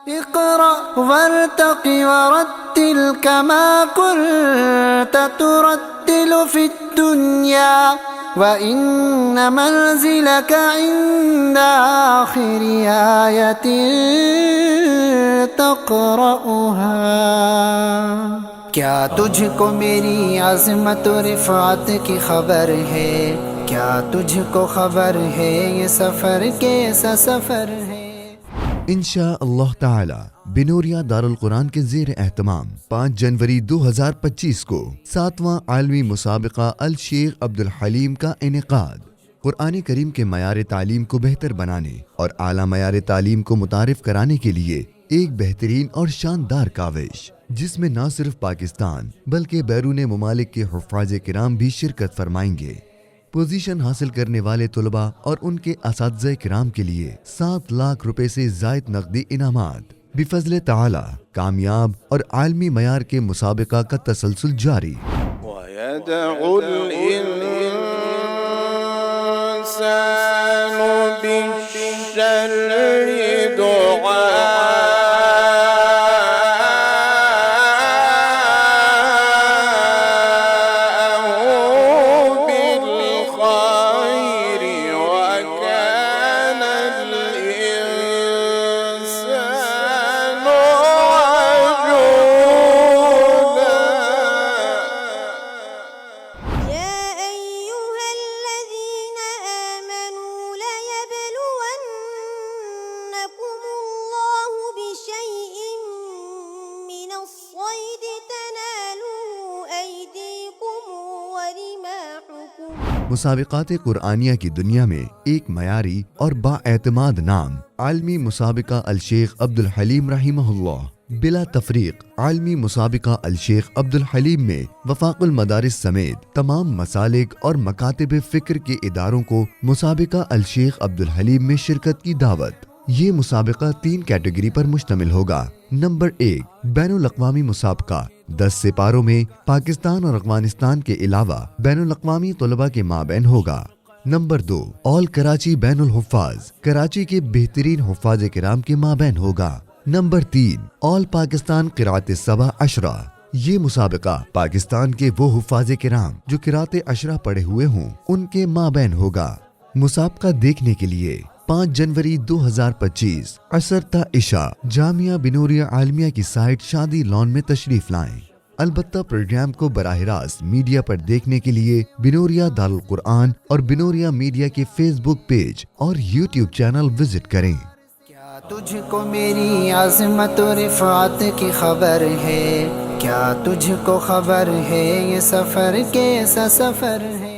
اقرأ وارتق ورتل كما كنت ترتل في الدنيا وإن منزلك عند آخر آية تقرأها. کیا تجھ کو میری عظمت و رفعت کی خبر ہے؟ کیا تجھ کو خبر ہے یہ سفر کیسا سفر ہے؟ انشاء اللہ تعالی بنوریا دارالقرآن کے زیر اہتمام 5 جنوری 2025 کو 7واں عالمی مسابقہ الشیخ عبدالحلیم کا انعقاد. قرآن کریم کے معیار تعلیم کو بہتر بنانے اور اعلیٰ معیار تعلیم کو متعارف کرانے کے لیے ایک بہترین اور شاندار کاوش، جس میں نہ صرف پاکستان بلکہ بیرون ممالک کے حفاظ کرام بھی شرکت فرمائیں گے. پوزیشن حاصل کرنے والے طلباء اور ان کے اساتذہ کرام کے لیے 7 لاکھ روپے سے زائد نقدی انعامات. بفضل تعالی کامیاب اور عالمی معیار کے مسابقہ کا تسلسل جاری. وَيَدْعُ الْإِنسَانُ بِالشَّرِّ مسابقات قرآنیہ کی دنیا میں ایک معیاری اور بااعتماد نام عالمی مسابقہ الشیخ عبدالحلیم رحمہ اللہ. بلا تفریق عالمی مسابقہ الشیخ عبدالحلیم میں وفاق المدارس سمیت تمام مسالک اور مکاتب فکر کے اداروں کو مسابقہ الشیخ عبدالحلیم میں شرکت کی دعوت. یہ مسابقہ 3 کیٹیگری پر مشتمل ہوگا. نمبر 1 بین الاقوامی مسابقہ 10 سپاروں میں پاکستان اور افغانستان کے علاوہ بین الاقوامی طلباء کے مابین ہوگا. نمبر 2 آل کراچی بین الحفاظ کراچی کے بہترین حفاظ کرام کے مابین ہوگا. نمبر 3 آل پاکستان قرات 7 عشرہ. یہ مسابقہ پاکستان کے وہ حفاظ کرام جو قرات عشرہ پڑھے ہوئے ہوں ان کے مابین ہوگا. مسابقہ دیکھنے کے لیے 5 جنوری 2025 عصر تا عشاء جامعہ بنوریا عالمیہ کی سائٹ شادی لان میں تشریف لائیں. البتہ پروگرام کو براہ راست میڈیا پر دیکھنے کے لیے بنوریا دارالقرآن اور بنوریا میڈیا کے فیس بک پیج اور یوٹیوب چینل وزٹ کریں. کیا تجھ کو میری عظمت و رفعت کی خبر ہے؟ کیا تجھ کو خبر ہے یہ سفر کیسا سفر ہے؟